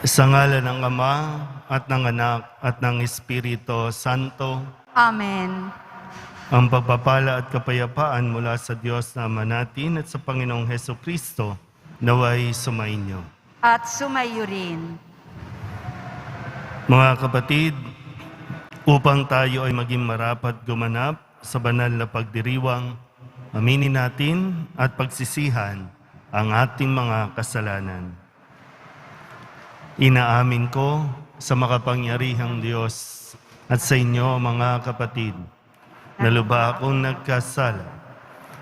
Sa ngalan ng Ama at ng Anak at ng Espiritu Santo, Amen. ang pagpapala at kapayapaan mula sa Diyos na Ama natin at sa Panginoong Hesukristo naway sumainyo. At sumayo rin. Mga kapatid, upang tayo ay maging marapat gumanap sa banal na pagdiriwang, aminin natin at pagsisihan ang ating mga kasalanan. Inaamin ko sa makapangyarihang Diyos at sa inyo mga kapatid, na lubha akong nagkasala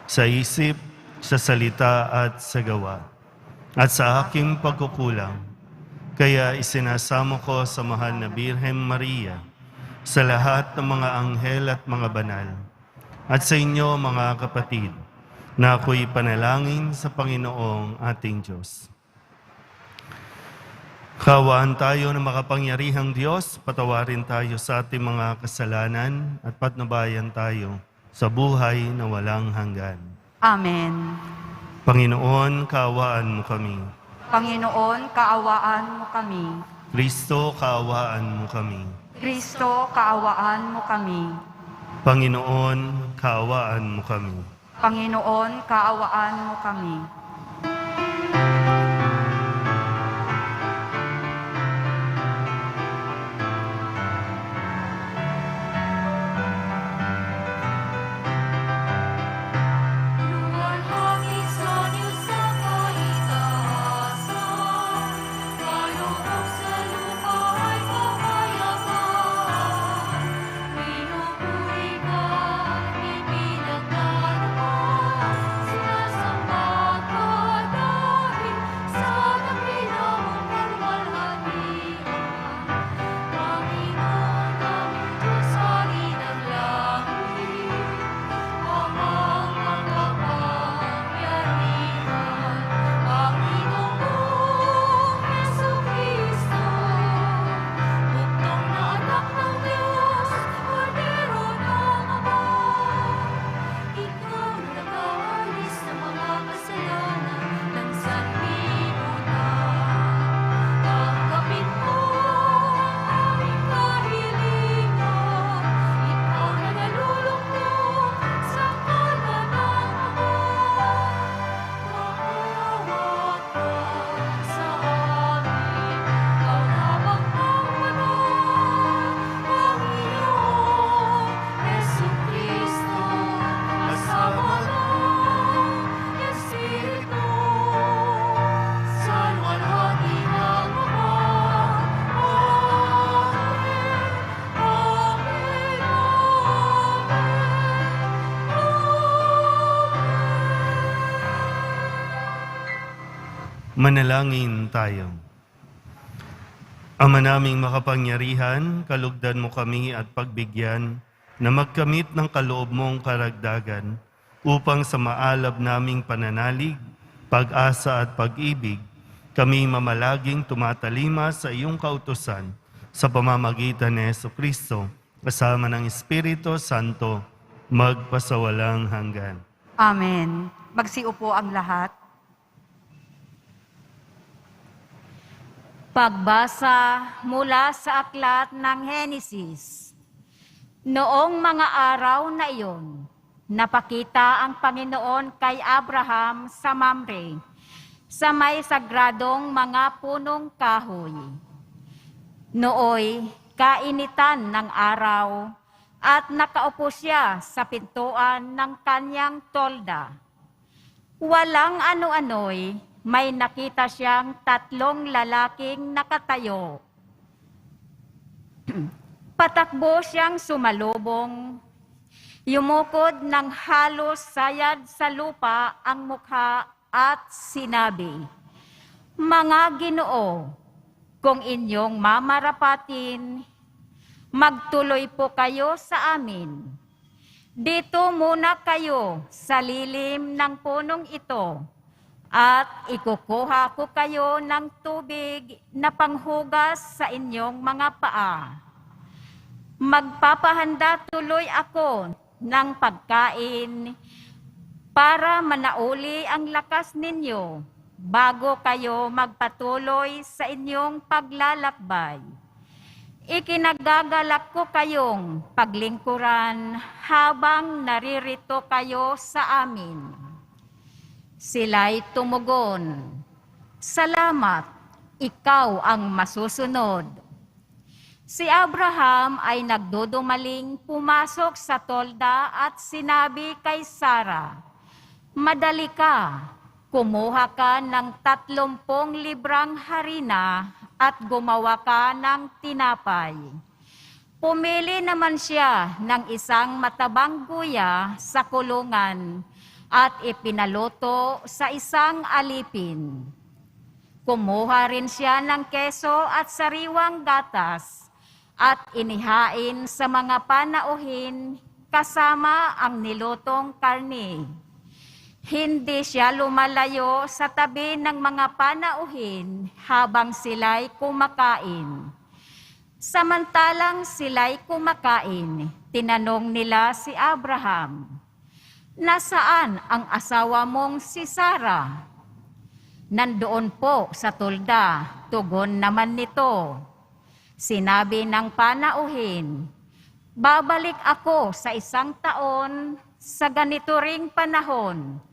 sa isip, sa salita at sa gawa, at sa aking pagkukulang. Kaya isinasamo ko sa mahal na Birhen Maria, sa lahat ng mga anghel at mga banal, at sa inyo mga kapatid, na ako'y panalangin sa Panginoong ating Diyos. Kawaan tayo ng makapangyarihang Diyos, patawarin tayo sa ating mga kasalanan at patnubayan tayo sa buhay na walang hanggan. Amen. Panginoon, kaawaan mo kami. Panginoon, kaawaan mo kami. Kristo, kaawaan mo kami. Kristo, kaawaan mo kami. Panginoon, kaawaan mo kami. Panginoon, kaawaan mo kami. Manalangin tayo. Ama naming makapangyarihan, kalugdan mo kami at pagbigyan na magkamit ng kaloob mong karagdagan upang sa maalab naming pananalig, pag-asa at pag-ibig, kami mamalaging tumatalima sa iyong kautusan sa pamamagitan ni Jesucristo, kasama ng Espiritu Santo, magpasawalang hanggan. Amen. Magsiupo ang lahat. Pagbasa mula sa aklat ng Henesis. Noong mga araw na iyon, napakita ang Panginoon kay Abraham sa Mamre, sa may sagradong mga punong kahoy. Nooy, kainitan ng araw, at nakaupo siya sa pintuan ng kanyang tolda. Walang ano-ano'y, may nakita siyang 3 lalaking nakatayo. Patakbo siyang sumalubong. Yumukod ng halos sayad sa lupa ang mukha at sinabi, "Mga Ginoo, kung inyong mamarapatin, magtuloy po kayo sa amin. Dito muna kayo sa lilim ng punong ito, at ikukuha ko kayo ng tubig na panghugas sa inyong mga paa. Magpapahanda tuloy ako ng pagkain para manauli ang lakas ninyo bago kayo magpatuloy sa inyong paglalakbay. Ikinagagalak ko kayong paglingkuran habang naririto kayo sa amin. Sila'y tumugon, "Salamat, ikaw ang masusunod." Si Abraham ay nagdudumaling pumasok sa tolda at sinabi kay Sarah, "Madali ka, kumuha ka ng 30 librang harina at gumawa ka ng tinapay." Pumili naman siya ng isang matabang guya sa kulungan at ipinaluto sa isang alipin. Kumuha rin siya ng keso at sariwang gatas at inihain sa mga panauhin kasama ang nilutong karne. Hindi siya lumalayo sa tabi ng mga panauhin habang sila'y kumakain. Samantalang sila'y kumakain, tinanong nila si Abraham, "Nasaan ang asawa mong si Sarah?" "Nandoon po sa tulda," tugon naman nito. Sinabi ng panauhin, "Babalik ako sa 1 taon sa ganito ring panahon,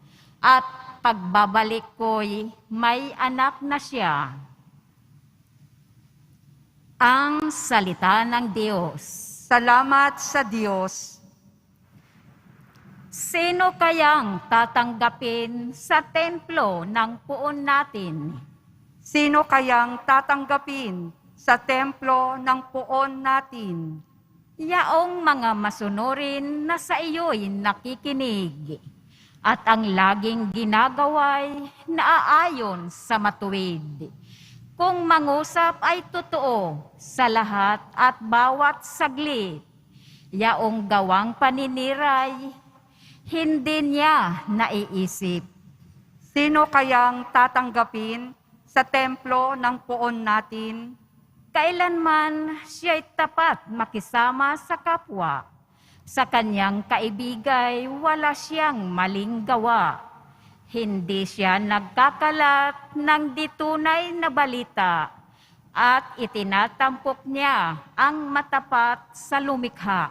at pagbabalik ko'y may anak na siya." Ang salita ng Diyos. Salamat sa Diyos. Sino kayang tatanggapin sa templo ng puon natin? Sino kayang tatanggapin sa templo ng puon natin? Yaong mga masunurin na sa iyo'y nakikinig, at ang laging ginagaway naaayon sa matuwid. Kung mangusap ay totoo sa lahat at bawat saglit, yaong gawang paniniray, hindi niya naiisip. Sino kayang tatanggapin sa templo ng puon natin? Kailanman siya'y tapat makisama sa kapwa. Sa kanyang kaibigay, wala siyang maling gawa. Hindi siya nagkakalat ng di tunay na balita at itinatampok niya ang matapat sa lumikha.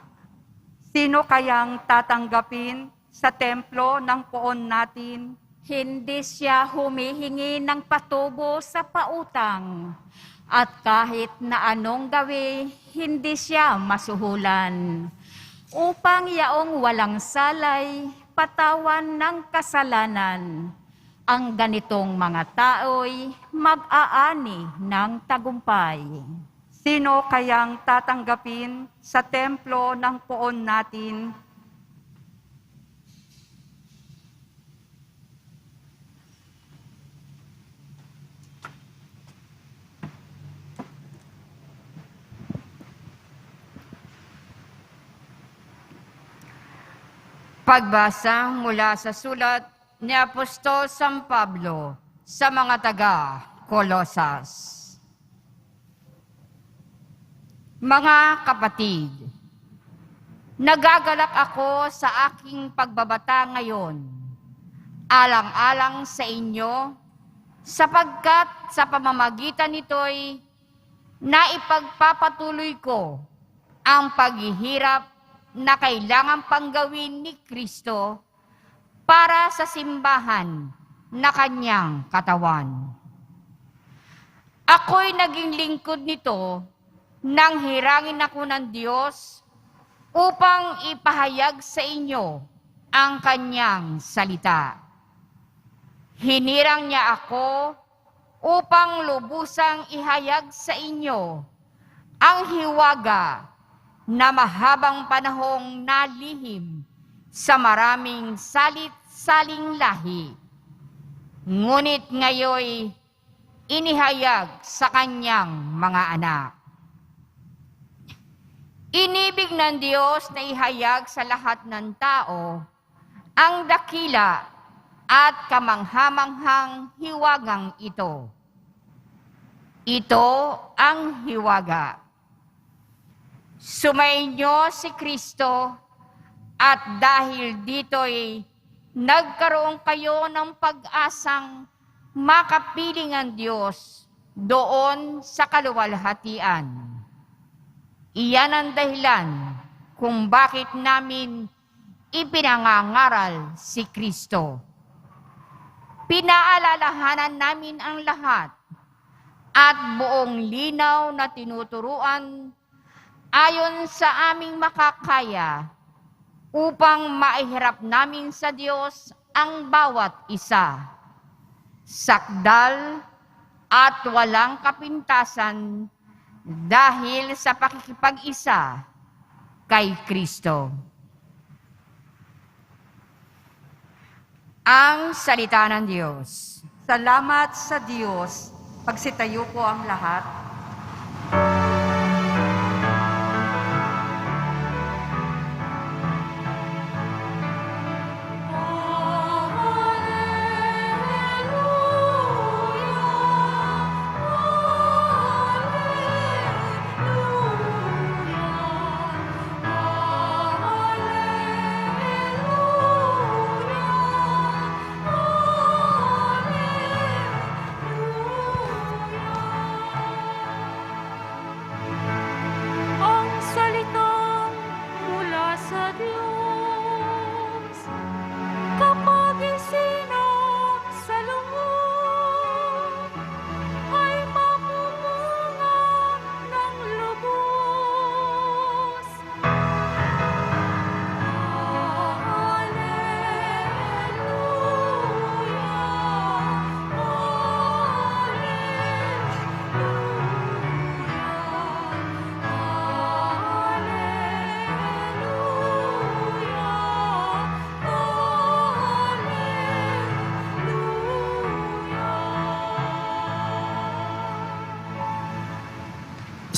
Sino kayang tatanggapin sa templo ng puon natin? Hindi siya humihingi ng patubo sa pautang, at kahit na anong gawi, hindi siya masuhulan, upang yaong walang salay, patawan ng kasalanan. Ang ganitong mga tao'y mag-aani ng tagumpay. Sino kayang tatanggapin sa templo ng puon natin? Pagbasa mula sa sulat ni Apostol San Pablo sa mga taga-Kolosas. Mga kapatid, nagagalak ako sa aking pagbabata ngayon, alang-alang sa inyo, sapagkat sa pamamagitan nito'y naipagpapatuloy ko ang paghihirap na kailangan pang gawin ni Kristo para sa simbahan na kanyang katawan. Ako'y naging lingkod nito nang hirangin ako ng Diyos upang ipahayag sa inyo ang kanyang salita. Hinirang niya ako upang lubusang ihayag sa inyo ang hiwaga na mahabang panahong nalihim sa maraming salit-saling lahi. Ngunit ngayoy inihayag sa kanyang mga anak. Inibig ng Diyos na ihayag sa lahat ng tao ang dakila at kamanghamanghang hiwagang ito. Ito ang hiwaga. Sumainyo si Kristo, at dahil dito'y nagkaroon kayo ng pag-asang makapiling ang Diyos doon sa kaluwalhatian. Iyan ang dahilan kung bakit namin ipinangangaral si Kristo. Pinaalalahanan namin ang lahat at buong linaw na tinuturuan ayon sa aming makakaya upang maihirap namin sa Diyos ang bawat isa. Sakdal at walang kapintasan dahil sa pakikipag-isa kay Kristo. Ang salita ng Diyos. Salamat sa Diyos. Pagsitayo po ang lahat. Ang salitang mula sa Diyos, kapag isinang sa loob, ay mamumunga ng lubos.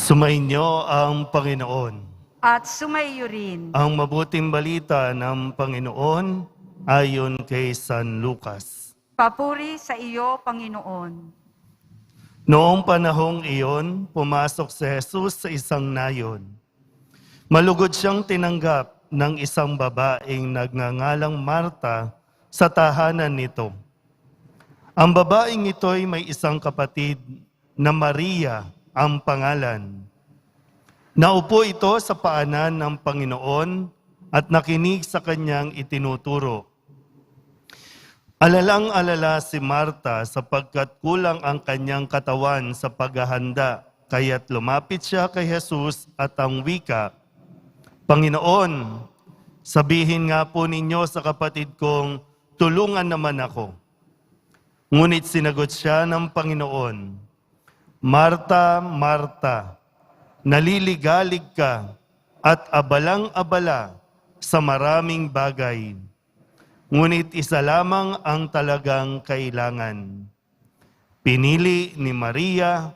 Sumainyo ang Panginoon. At sumaiyo rin. Ang mabuting balita ng Panginoon ayon kay San Lucas. Papuri sa iyo, Panginoon. Noong panahong iyon, pumasok si Jesus sa isang nayon. Malugod siyang tinanggap ng isang babaeng nagngangalang Marta sa tahanan nito. Ang babaeng ito'y may isang kapatid na Maria ang pangalan. Naupo ito sa paanan ng Panginoon at nakinig sa kanyang itinuturo. Alalang-alala si Marta sapagkat kulang ang kanyang katawan sa paghahanda, kaya't lumapit siya kay Jesus at ang wika, Panginoon, sabihin nga po ninyo sa kapatid kong, tulungan naman ako. Ngunit sinagot siya ng Panginoon, Marta, Marta, naliligalig ka at abalang-abala sa maraming bagay. Ngunit isa lamang ang talagang kailangan. Pinili ni Maria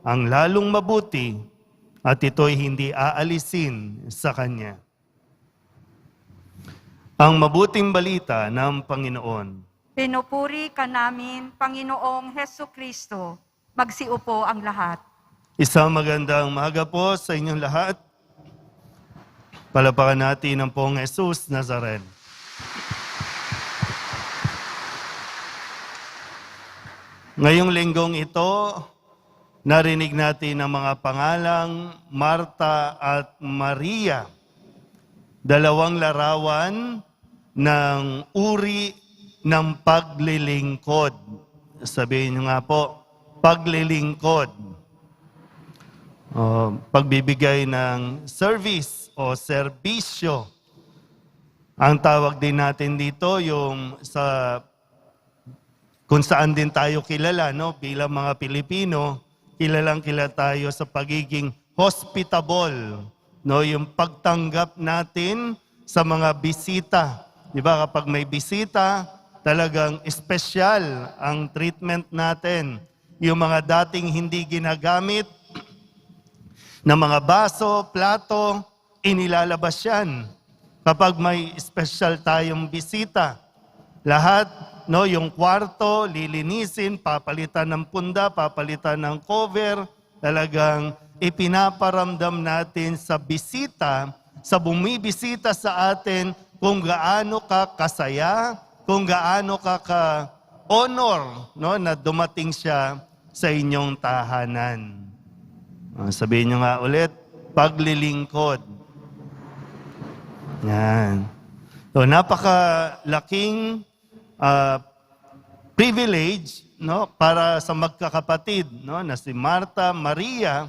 ang lalong mabuti at ito'y hindi aalisin sa kanya. Ang mabuting balita ng Panginoon. Pinupuri ka namin, Panginoong Heso Kristo. Magsiupo ang lahat. Isang magandang umaga po sa inyong lahat. Palapakan natin ang Poong Jesus Nazaren. Ngayong linggong ito, narinig natin ang mga pangalang Marta at Maria. Dalawang larawan ng uri ng paglilingkod. Sabihin nyo nga po, paglilingkod. Pagbibigay ng service o serbisyo. Ang tawag din natin dito yung sa kung saan din tayo kilala, no? Bilang mga Pilipino, kilalang-kilala tayo sa pagiging hospitable, no? Yung pagtanggap natin sa mga bisita. Di ba? Kapag may bisita, talagang espesyal ang treatment natin. Yung mga dating hindi ginagamit na mga baso, plato, inilalabas yan. Kapag may espesyal tayong bisita, lahat, no, yung kwarto, lilinisin, papalitan ng punda, papalitan ng cover, talagang ipinaparamdam natin sa bisita, sa bumibisita sa atin, kung gaano ka kasaya, kung gaano ka honor, no, na dumating siya sa inyong tahanan. Sabihin nyo nga ulit, paglilingkod. Yan. So, napakalaking privilege, no, para sa magkakapatid, no, na si Marta, Maria.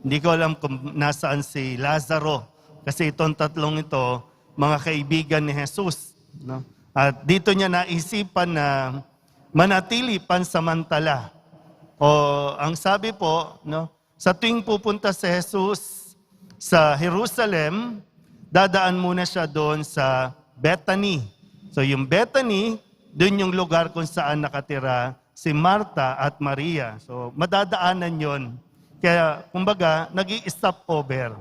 Hindi ko alam kung nasaan si Lazaro. Kasi itong tatlong ito, mga kaibigan ni Jesus. No? At dito niya naisipan na manatili pansamantala. O ang sabi po, no, sa tuwing pupunta si Jesus sa Jerusalem, dadaan muna siya doon sa Bethany. So yung Bethany, doon yung lugar kung saan nakatira si Marta at Maria. So madadaanan yon. Kaya kumbaga, nag-i-stop over.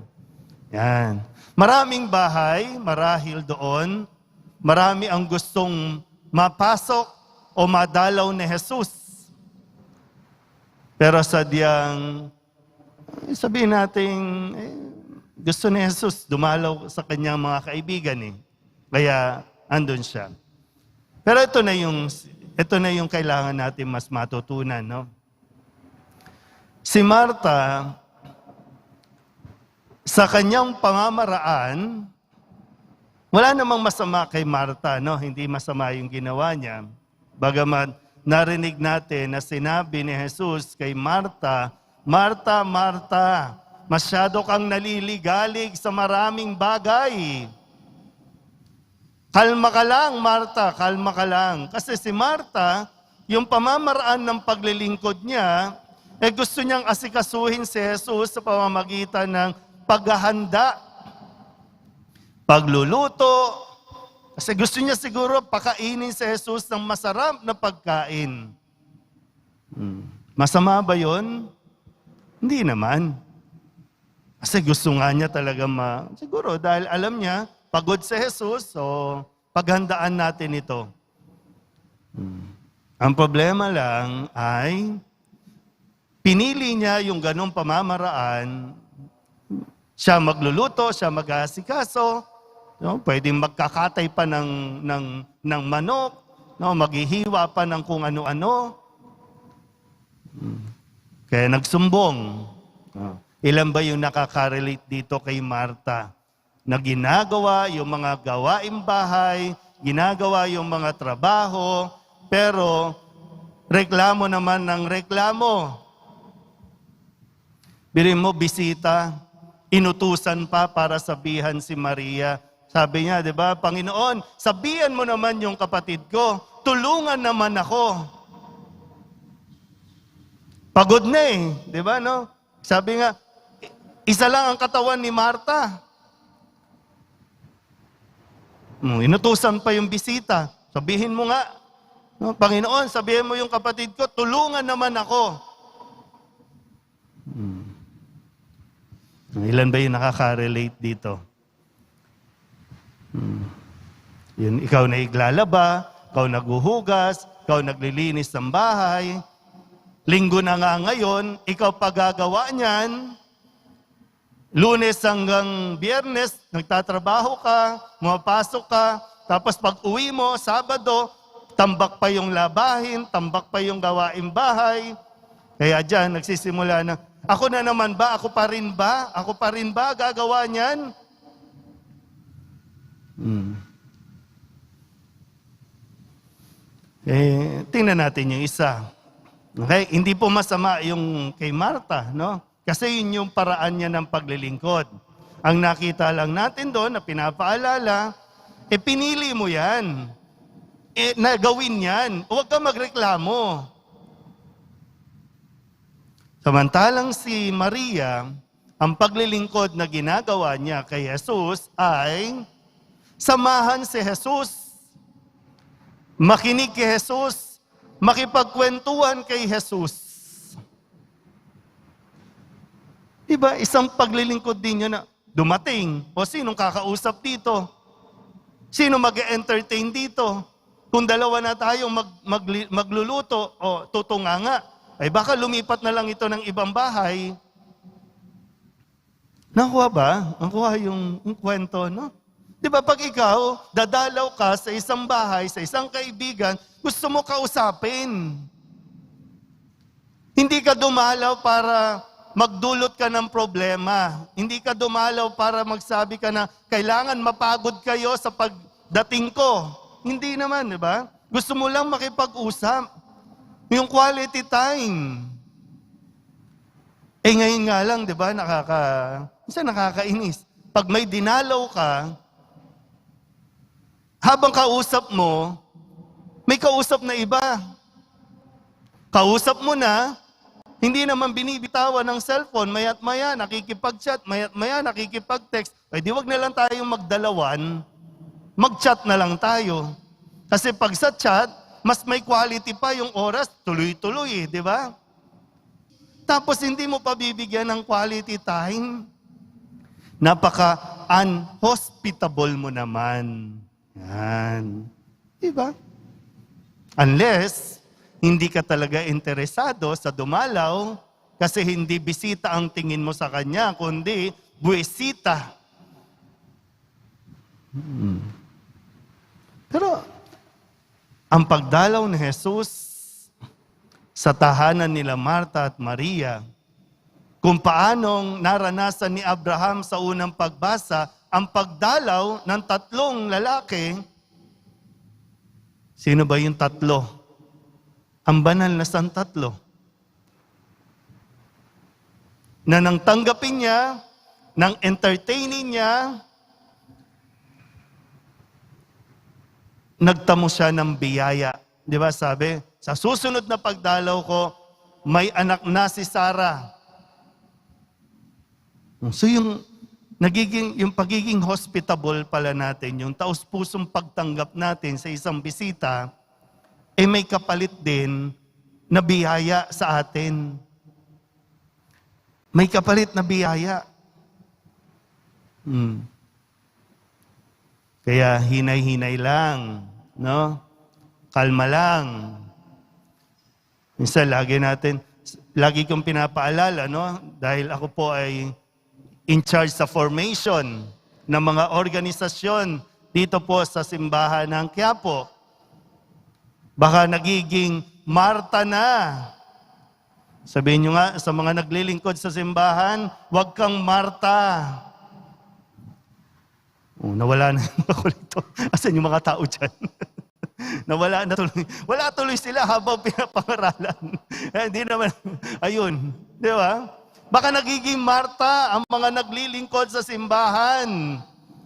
Yan. Maraming bahay, marahil doon. Marami ang gustong mapasok o madalaw ni Jesus. Pero sadyang, sabihin natin, gusto ni Jesus dumalaw sa kanyang mga kaibigan eh. Kaya andun siya. Pero ito na yung kailangan natin mas matutunan, no? Si Marta, sa kanyang pamamaraan, wala namang masama kay Marta, no? Hindi masama yung ginawa niya. Bagaman narinig natin na sinabi ni Jesus kay Marta, Marta, Marta, masyado kang naliligalig sa maraming bagay. Kalma ka lang, Marta, kalma ka lang. Kasi si Marta, yung pamamaraan ng paglilingkod niya, gusto niyang asikasuhin si Jesus sa pamamagitan ng paghahanda, pagluluto, kasi gusto niya siguro pakainin si Jesus ng masarap na pagkain. Masama ba yun? Hindi naman. Kasi gusto nga niya talaga siguro dahil alam niya, pagod si Jesus, so paghandaan natin ito. Ang problema lang ay, pinili niya yung ganong pamamaraan, siya magluluto, siya mag-aasikaso, no? Pwedeng magkakatay pa ng manok, no? Maghihiwa pa ng kung ano-ano. Kaya nagsumbong. Ilan ba yung nakaka-relate dito kay Marta? Na ginagawa yung mga gawaing bahay, ginagawa yung mga trabaho, pero reklamo naman ng reklamo. Birin mo, bisita, inutusan pa para sabihan si Maria. Sabi niya, di ba, Panginoon, sabihan mo naman yung kapatid ko, tulungan naman ako. Pagod na eh, di ba, no? Sabi nga, isa lang ang katawan ni Marta. Inutusan pa yung bisita. Sabihin mo nga, no, Panginoon, sabihin mo yung kapatid ko, tulungan naman ako. Ilan ba yung nakaka-relate dito? Yun, ikaw na iglalaba, ikaw naghuhugas, ikaw naglilinis ng bahay. Linggo na nga ngayon, ikaw pagagawa niyan. Lunes hanggang Biyernes, nagtatrabaho ka, mapasok ka, tapos pag uwi mo, Sabado, tambak pa yung labahin, tambak pa yung gawaing bahay. Kaya dyan, nagsisimula na, ako na naman ba? Ako pa rin ba? Ako pa rin ba gagawa niyan? Tingnan natin yung isa. Okay? Hindi po masama yung kay Marta, no? Kasi yun yung paraan niya ng paglilingkod. Ang nakita lang natin doon na pinapaalala, pinili mo yan. Na gawin yan. Huwag ka magreklamo. Samantalang si Maria, ang paglilingkod na ginagawa niya kay Jesus ay samahan si Jesus, makinig kay Jesus, makipagkwentuhan kay Jesus. Diba, isang paglilingkod din yun na dumating. O sinong kakausap dito? Sino mag-entertain dito? Kung dalawa na tayo magluluto o tutunganga, ay baka lumipat na lang ito ng ibang bahay. Nakuha ba? Nakuha yung kwento, no? Di ba pag ikaw, dadalaw ka sa isang bahay, sa isang kaibigan, gusto mo kausapin. Hindi ka dumalaw para magdulot ka ng problema. Hindi ka dumalaw para magsabi ka na kailangan mapagod kayo sa pagdating ko. Hindi naman, di ba? Gusto mo lang makipag-usap. Yung quality time. Ngayon nga lang, di ba, nakakainis. Pag may dinalaw ka, habang kausap mo, may kausap na iba. Kausap mo na, hindi naman binibitawan ng cellphone, maya't maya, nakikipag-chat, maya't maya, nakikipag-text. Di wag na lang tayong magdalawan, mag-chat na lang tayo. Kasi pag sa chat, mas may quality pa yung oras, tuloy-tuloy, di ba? Tapos hindi mo pa bibigyan ng quality time. Napaka-unhospitable mo naman. Yan. Di ba? Unless, hindi ka talaga interesado sa dumalaw kasi hindi bisita ang tingin mo sa kanya, kundi buwisita. Pero, ang pagdalaw ni Jesus sa tahanan nila Marta at Maria, kung paanong naranasan ni Abraham sa unang pagbasa, ang pagdalaw ng 3 lalaki, sino ba yung 3? Ang banal na santatlo. Na nang tanggapin niya, nang entertaining niya, nagtamo siya ng biyaya. Di ba sabi, sa susunod na pagdalaw ko, may anak na si Sarah. So yung pagiging hospitable pala natin, yung taus-pusong pagtanggap natin sa isang bisita, may kapalit din na biyaya sa atin. May kapalit na biyaya. Kaya hinay-hinay lang, no? Kalma lang. Minsan lagi kong pinapaalala, no? Dahil ako po ay in charge sa formation ng mga organisasyon dito po sa simbahan ng Quiapo. Baka nagiging Marta na. Sabihin nyo nga sa mga naglilingkod sa simbahan, huwag kang Marta. Nawala na ako rito. Asan yung mga tao dyan? Nawala na tuloy. Wala tuloy sila habang pinapangaralan. Hindi naman, ayun. Di ba? Baka nagiging Marta ang mga naglilingkod sa simbahan.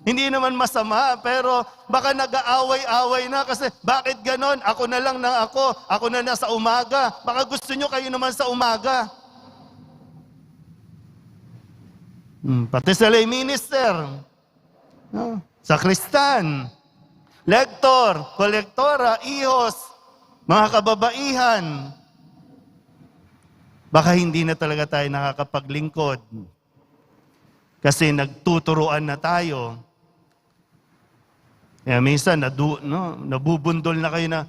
Hindi naman masama, pero baka nag-aaway-away na kasi bakit ganon? Ako na lang na ako na sa umaga. Baka gusto nyo kayo naman sa umaga. Pati sa lay minister, no? Sakristan, lektor, kolektora, ihos, mga kababaihan. Baka hindi na talaga tayo nakakapaglingkod kasi nagtuturuan na tayo. Kaya minsan, nabubundol na kayo na,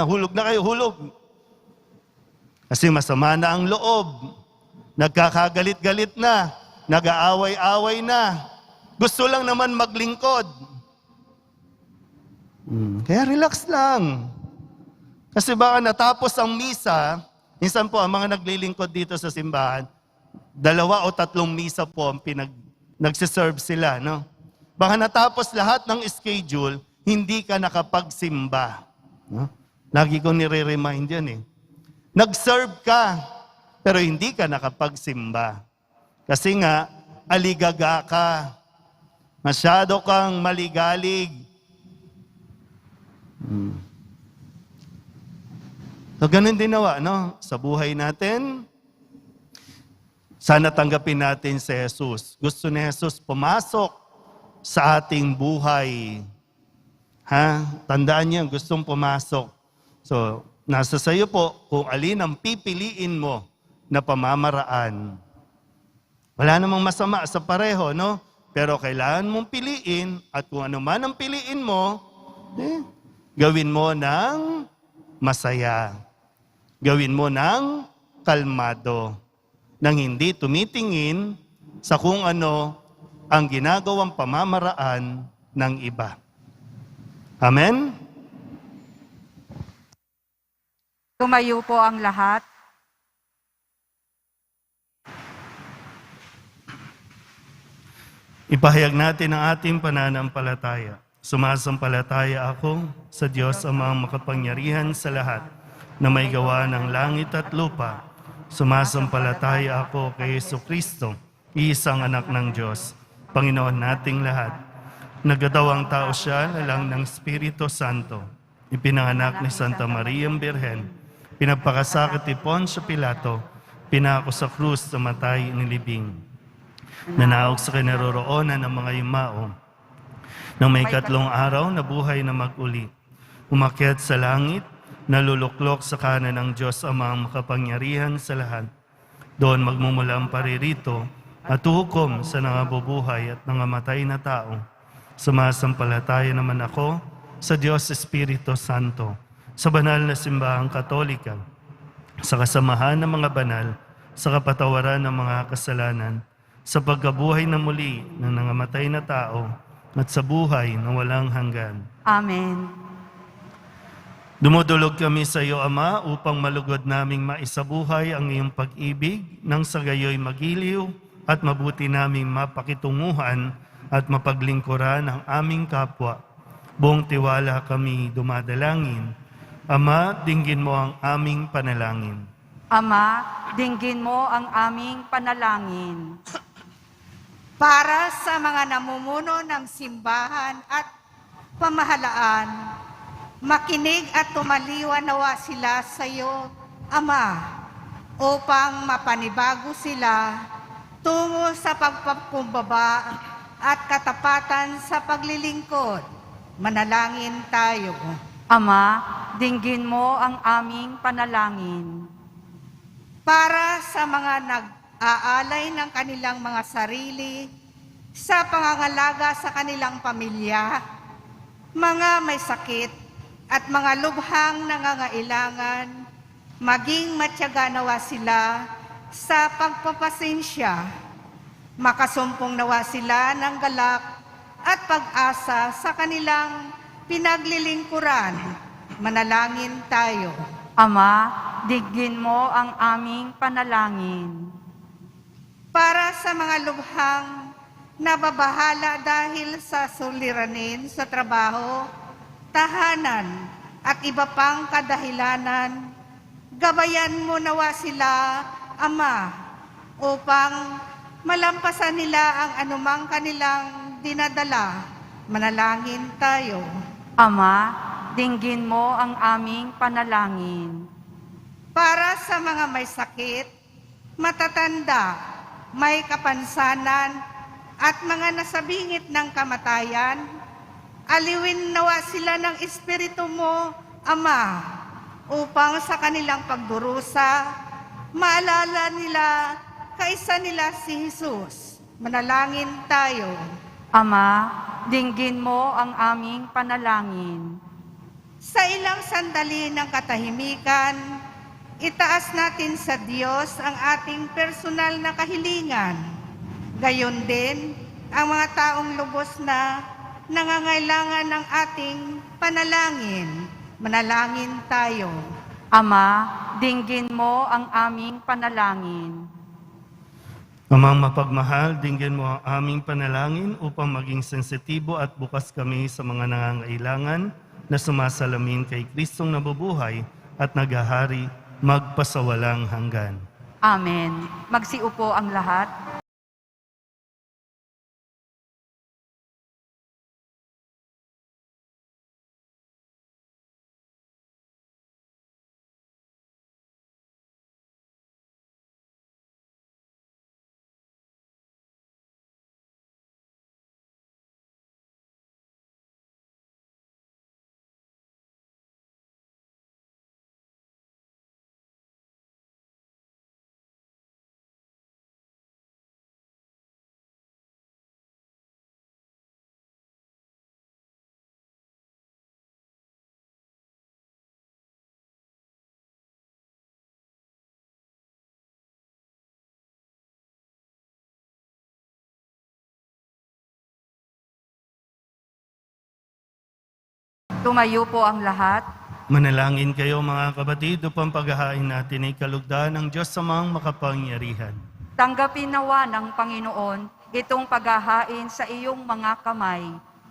hulog na kayo, hulog. Kasi masama na ang loob. Nagkakagalit-galit na. Nag-aaway-away na. Gusto lang naman maglingkod. Kaya relax lang. Kasi baka natapos ang misa, minsan po ang mga naglilingkod dito sa simbahan, 2 o 3 misa po ang nagsiserve sila, no? Baka natapos lahat ng schedule, hindi ka nakapagsimba. No? Lagi ko nire-remind yan Nag-serve ka, pero hindi ka nakapagsimba. Kasi nga, aligaga ka. Masyado kang maligalig. So, ganun din nawa, no? Sa buhay natin, sana tanggapin natin si Jesus. Gusto ni Jesus pumasok sa ating buhay. Tandaan niyo, gustong pumasok. So, nasa sayo po kung alin ang pipiliin mo na pamamaraan. Wala namang masama sa pareho, no? Pero kailangan mong piliin at kung ano man ang piliin mo, gawin mo ng masaya. Gawin mo ng kalmado. Nang hindi tumitingin sa kung ano ang ginagawang pamamaraan ng iba. Amen? Tumayo po ang lahat. Ipahayag natin ang ating pananampalataya. Sumasampalataya ako sa Diyos amang makapangyarihan sa lahat na may gawa ng langit at lupa. Sumasampalataya ako kay Jesucristo, iisang anak ng Diyos, Panginoon nating lahat. Nagkatawang tao siya lalang ng Espiritu Santo. Ipinanganak ni Santa Maria Birhen. Pinagpakasakit ni Poncio Pilato. Pinako sa krus na matay nilibing. Nanaog sa kinaroroonan ng mga yumao. Nang may 3 araw, nabuhay na mag-uli. Umakyat sa langit, naluluklok sa kanan ng Diyos amang makapangyarihan sa lahat. Doon magmumula ang paririto at hukom sa nangabubuhay at nangamatay na tao. Sumasampalataya naman ako sa Diyos Espiritu Santo, sa banal na simbahang Katolika, sa kasamahan ng mga banal, sa kapatawaran ng mga kasalanan, sa pagkabuhay na muli ng nangamatay na tao, at sa buhay na walang hanggan. Amen. Dumudulog kami sa iyo, Ama, upang malugod naming maisabuhay ang iyong pag-ibig, nang sa gayoy magiliw at mabuti naming mapakitunguhan at mapaglingkuran ang aming kapwa. Buong tiwala kami dumadalangin. Ama, dinggin mo ang aming panalangin. Ama, dinggin mo ang aming panalangin. Para sa mga namumuno ng simbahan at pamahalaan, makinig at tumaliwan nawa sila sa iyo, Ama, upang mapanibago sila tungo sa pagpapakumbaba at katapatan sa paglilingkod. Manalangin tayo. Ama, dinggin mo ang aming panalangin. Para sa mga nag-aalay ng kanilang mga sarili sa pangangalaga sa kanilang pamilya, mga may sakit at mga lubhang nangangailangan, maging matyaga nawa sila sa pagpapasensya, makasumpong nawa sila ng galak at pag-asa sa kanilang pinaglilingkuran. Manalangin tayo. Ama, dinggin mo ang aming panalangin. Para sa mga lubhang nababahala dahil sa suliranin sa trabaho, tahanan at iba pang kadahilanan, gabayan mo nawa sila, Ama, upang malampasan nila ang anumang kanilang dinadala. Manalangin tayo. Ama, dinggin mo ang aming panalangin. Para sa mga may sakit, matatanda, may kapansanan, at mga nasabingit ng kamatayan, aliwin nawa sila ng Espiritu mo, Ama, upang sa kanilang pagdurusa, maalala nila kaisa nila si Jesus. Manalangin tayo. Ama, dinggin mo ang aming panalangin. Sa ilang sandali ng katahimikan, itaas natin sa Diyos ang ating personal na kahilingan. Gayon din, ang mga taong lubos na nangangailangan ng ating panalangin. Manalangin tayo. Ama, dinggin mo ang aming panalangin. Amang mapagmahal, dinggin mo ang aming panalangin upang maging sensitibo at bukas kami sa mga nangangailangan na sumasalamin kay Kristong nabubuhay at naghahari magpasawalang hanggan. Amen. Magsiupo ang lahat. Tumayo po ang lahat. Manalangin kayo mga kapatid upang paghahain natin ay kalugdan ng Diyos sa mga makapangyarihan. Tanggapin nawa ng Panginoon itong paghahain sa iyong mga kamay,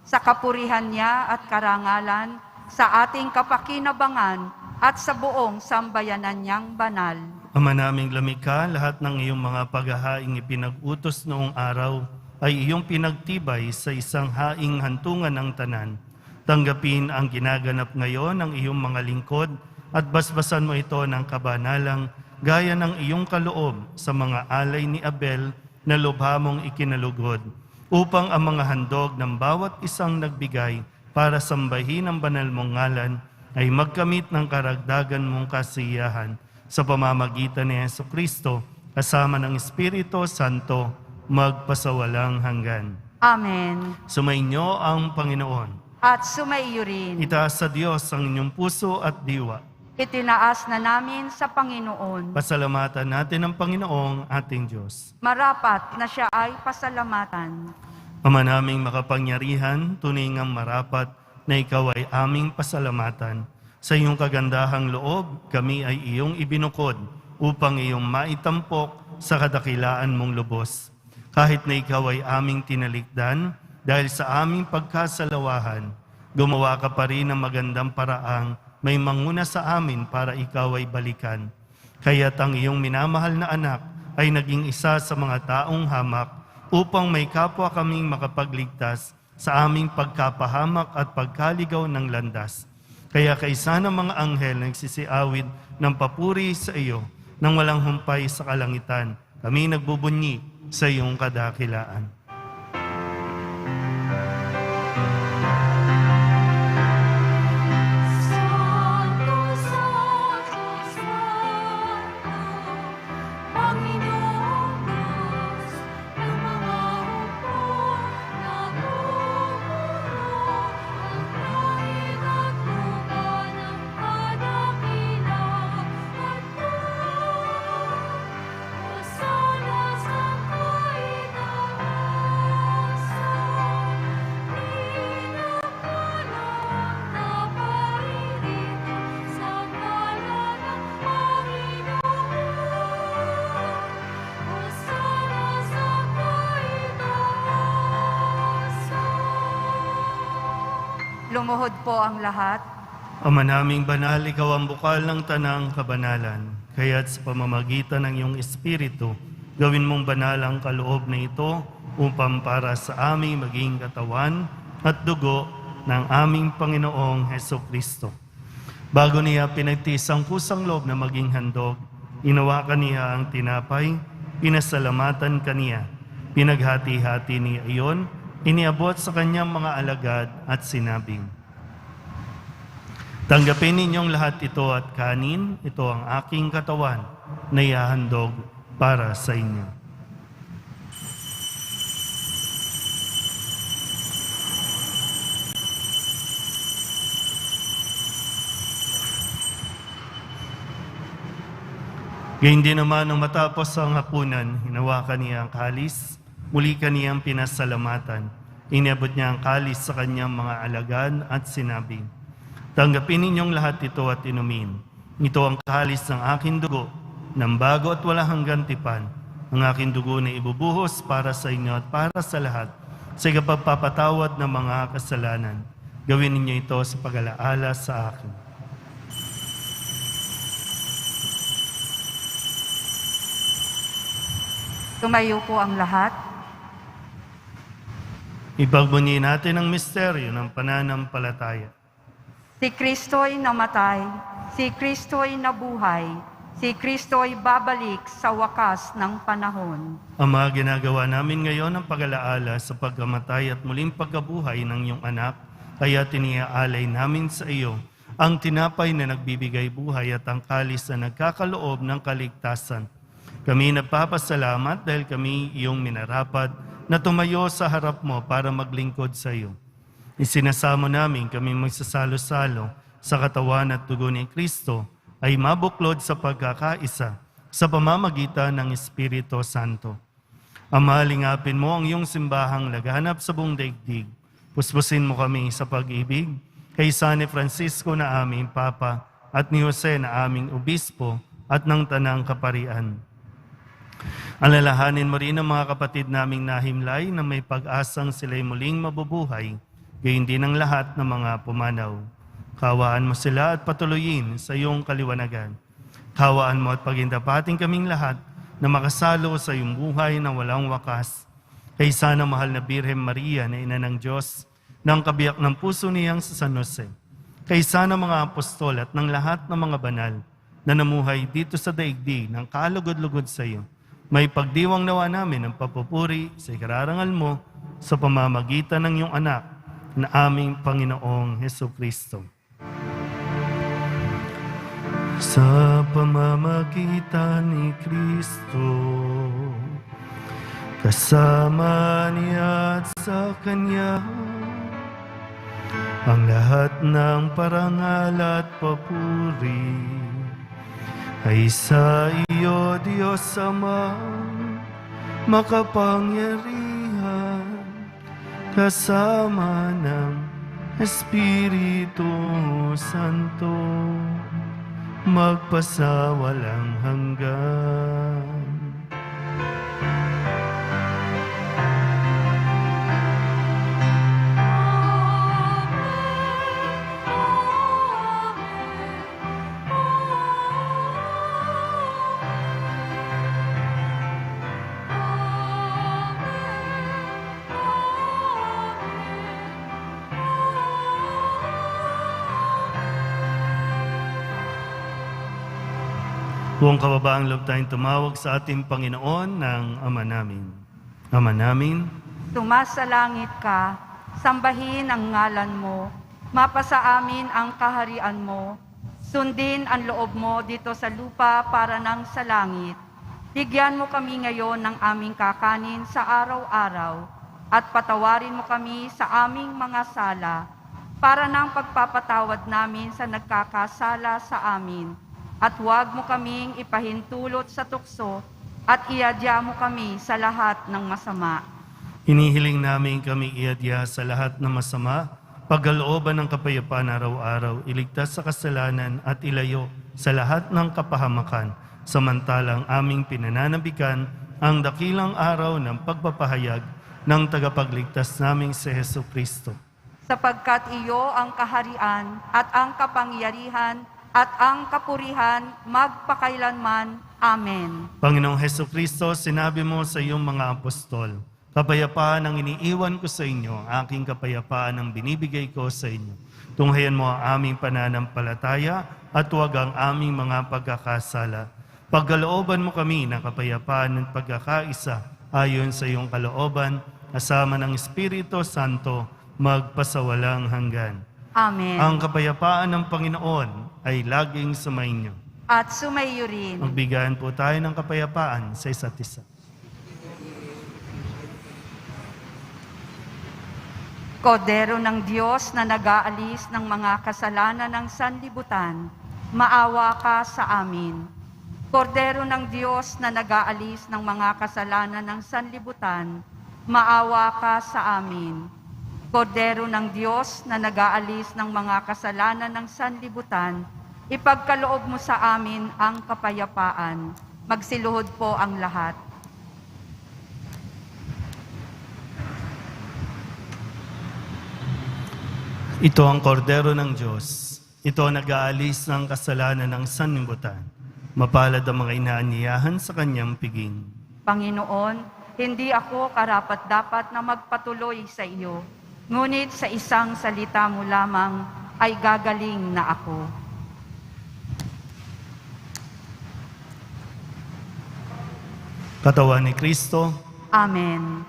sa kapurihan niya at karangalan, sa ating kapakinabangan at sa buong sambayanan niyang banal. Ama naming lamika, lahat ng iyong mga paghahaing ipinag-utos noong araw ay iyong pinagtibay sa isang haing hantungan ng tanan. Tanggapin ang ginaganap ngayon ng iyong mga lingkod at basbasan mo ito ng kabanalang gaya ng iyong kaloob sa mga alay ni Abel na lubha mong ikinalugod, upang ang mga handog ng bawat isang nagbigay para sambahin ang banal mong ngalan ay magkamit ng karagdagan mong kasiyahan sa pamamagitan ni Jesucristo kasama ng Espiritu Santo magpasawalang hanggan. Amen. Sumainyo ang Panginoon. At sumaiyo rin. Itaas sa Diyos ang inyong puso at diwa. Itinaas na namin sa Panginoon. Pasalamatan natin ang Panginoong ating Diyos. Marapat na siya ay pasalamatan. Ama naming makapangyarihan, tunay ngang marapat na ikaw ay aming pasalamatan. Sa iyong kagandahang loob, kami ay iyong ibinukod upang iyong maitampok sa kadakilaan mong lubos. Kahit na ikaw ay aming tinalikdan, dahil sa aming pagkasalawahan, gumawa ka pa rin ng magandang paraang may manguna sa amin para ikaw ay balikan. Kaya't ang iyong minamahal na anak ay naging isa sa mga taong hamak upang may kapwa kaming makapagligtas sa aming pagkapahamak at pagkaligaw ng landas. Kaya kaisa ng mga anghel nagsisiawid ng papuri sa iyo nang walang humpay sa kalangitan, kami nagbubunyi sa iyong kadakilaan. Santo, Santo, Santo, Panginoong Diyos ng mga hukbo na bumulo, ang langit at lupa ng kadakilaan mo. Hosana sa kaitaasan, pinakalang na paririto sa ngalan ng Panginoon. Hosana sa kaitaasan. Lumuhod po ang lahat. Ama naming banal, ikaw ang bukal ng tanang kabanalan. Kaya't sa pamamagitan ng iyong Espiritu, gawin mong banal ang kaloob na ito upang para sa aming maging katawan at dugo ng aming Panginoong Hesukristo. Bago niya pinagtiis ang kusang loob na maging handog, inawakan niya ang tinapay, pinasalamatan kaniya, pinaghati-hati niya iyon, iniabot sa kanyang mga alagad at sinabing, tanggapin ninyong lahat ito at kanin, ito ang aking katawan na ihahandog para sa inyo. Gayun din naman nang matapos ang hapunan, hinawakan niya ang kalis, muli kaniyang pinasalamatan. Iniabot niya ang kalis sa kanyang mga alagad at sinabi, tanggapin ninyong lahat ito at inumin. Ito ang kalis ng aking dugo, ng bago at walang hanggang tipan. Ang aking dugo na ibubuhos para sa inyo at para sa lahat, sa ikapagpapatawad ng mga kasalanan. Gawin ninyo ito sa pag-alaala sa akin. Tumayo po ang lahat. Ipagbunyi natin ang misteryo ng pananampalataya. Si Kristo'y namatay, si Kristo'y nabuhay, si Kristo'y babalik sa wakas ng panahon. Ama, ginagawa namin ngayon ang pag-alaala sa pagkamatay at muling pagkabuhay ng iyong anak, kaya tiniaalay namin sa iyo ang tinapay na nagbibigay buhay at ang kalis na nagkakaloob ng kaligtasan. Kami nagpapasalamat dahil kami iyong minarapat na tumayo sa harap mo para maglingkod sa iyo. Isinasamo namin kami magsasalo-salo sa katawan at dugo ni Kristo ay mabuklod sa pagkakaisa sa pamamagitan ng Espiritu Santo. Ama, lingapin mo ang iyong simbahang laganap sa buong daigdig. Puspusin mo kami sa pag-ibig kay San Francisco na aming Papa, at ni Jose na aming Obispo, at ng Tanang Kaparian. Alalahanin mo rin ang mga kapatid naming nahimlay na may pag-asang sila'y muling mabubuhay, gayon din ang lahat ng mga pumanaw. Kawaan mo sila at patuloyin sa iyong kaliwanagan. Kawaan mo at pagindapating kaming lahat na makasalo sa iyong buhay na walang wakas. Kay sana mahal na Birhen Maria na Ina ng Diyos, ng kabiyak ng puso niyang sa San Jose. Kay sana mga apostol at ng lahat ng mga banal na namuhay dito sa daigdig ng kalugod-lugod sa iyo. May pagdiwang nawa namin ng papupuri sa ikararangal mo sa pamamagitan ng iyong anak na aming Panginoong Hesukristo. Sa pamamagitan ni Kristo, kasama niya at sa Kanya, ang lahat ng parangal at papuri ay sa iyo, Diyos Ama, makapangyarihan, kasama ng Espiritu Santo, magpasawalang hanggan. Buong kababaang loob tayong tumawag sa ating Panginoon ng Ama namin. Ama namin, Sumasalangit ka, sambahin ang ngalan mo, mapasa amin ang kaharian mo, sundin ang loob mo dito sa lupa para nang sa langit. Bigyan mo kami ngayon ng aming kakanin sa araw-araw, at patawarin mo kami sa aming mga sala, para nang pagpapatawad namin sa nagkakasala sa amin. At huwag mo kaming ipahintulot sa tukso, at iadya mo kami sa lahat ng masama. hinihiling namin kami iadya sa lahat ng masama, pagkalooban ng kapayapaan araw-araw, iligtas sa kasalanan at ilayo sa lahat ng kapahamakan, samantalang aming pinananabikan ang dakilang araw ng pagpapahayag ng tagapagligtas naming si Hesukristo. Sapagkat iyo ang kaharian at ang kapangyarihan at ang kapurihan magpakailanman. Amen. Panginoong Hesukristo, sinabi mo sa iyong mga apostol, kapayapaan ang iniiwan ko sa inyo, aking kapayapaan ang binibigay ko sa inyo. Tunghayan mo ang aming pananampalataya at huwag ang aming mga pagkakasala. Pagkalooban mo kami ng kapayapaan at pagkakaisa ayon sa iyong kalooban, kasama ng Espiritu Santo, magpasawalang hanggan. Amen. Ang kapayapaan ng Panginoon ay laging sumainyo. At sumayo rin. Magbigayan po tayo ng kapayapaan sa isa't isa. Kordero ng Diyos na nag-aalis ng mga kasalanan ng sanlibutan, maawa ka sa amin. Kordero ng Diyos na nag-aalis ng mga kasalanan ng sanlibutan, maawa ka sa amin. Kordero ng Diyos na nag-aalis ng mga kasalanan ng sanlibutan, ipagkaloob mo sa amin ang kapayapaan. Magsiluhod po ang lahat. Ito ang kordero ng Diyos. Ito ang nag-aalis ng kasalanan ng sanlibutan. Mapalad ang mga inaanyayahan sa kanyang piging. Panginoon, hindi ako karapat-dapat na magpatuloy sa iyo, ngunit sa isang salita mo lamang ay gagaling na ako. Katawan ni Kristo, Amen.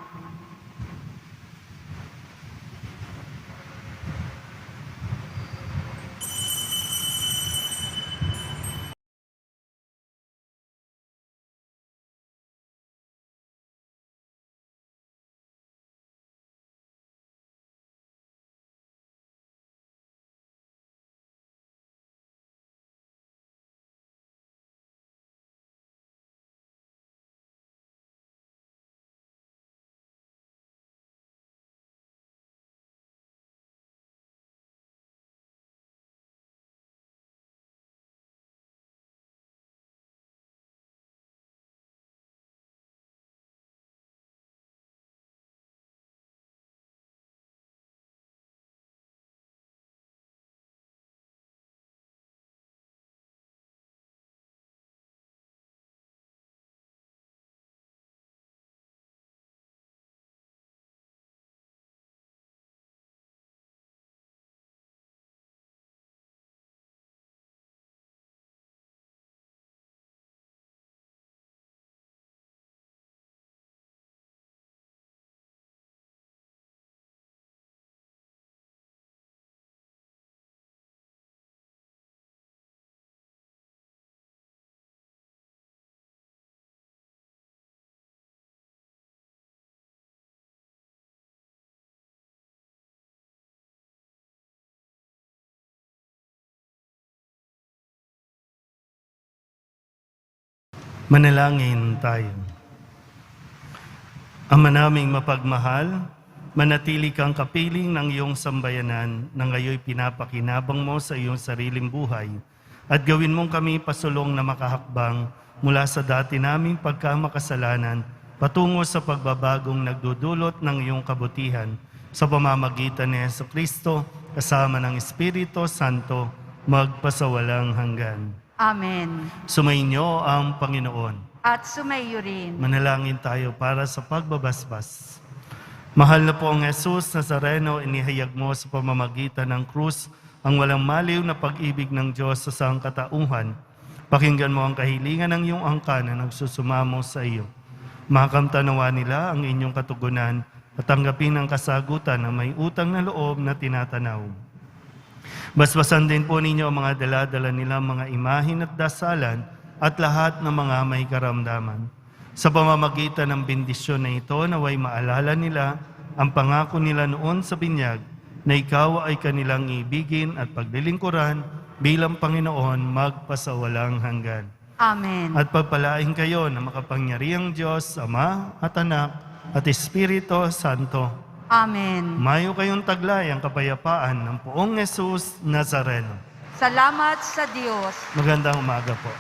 Manalangin tayo. Ama naming mapagmahal, manatili kang kapiling ng iyong sambayanan na ngayoy pinapakinabang mo sa iyong sariling buhay at gawin mong kami pasulong na makahakbang mula sa dati naming pagkamakasalanan patungo sa pagbabagong nagdudulot ng iyong kabutihan sa pamamagitan ni Jesucristo kasama ng Espiritu Santo magpasawalang hanggan. Amen. Sumainyo ang Panginoon. At sumayo rin. Manalangin tayo para sa pagbabasbas. Mahal na po ang Jesus Nazareno, inihayag mo sa pamamagitan ng krus ang walang maliw na pag-ibig ng Diyos sa sangkatauhan. Pakinggan mo ang kahilingan ng iyong angkan na nagsusumamo sa iyo. Makamtanawa nila ang inyong katugunan at tanggapin ang kasagutan na may utang na loob na tinatanaw. Basbasan din po ninyo ang mga dala-dala nilang mga imahin at dasalan at lahat ng mga may karamdaman. Sa pamamagitan ng bendisyon na ito, naway maalala nila ang pangako nila noon sa binyag na ikaw ay kanilang ibigin at paglilingkuran bilang Panginoon magpasawalang hanggan. Amen. At pagpalain kayo na makapangyarihang Diyos, Ama at Anak at Espiritu Santo. Amen. Mayo kayong taglay ang kapayapaan ng poong Jesus Nazareno. Salamat sa Diyos. Magandang umaga po.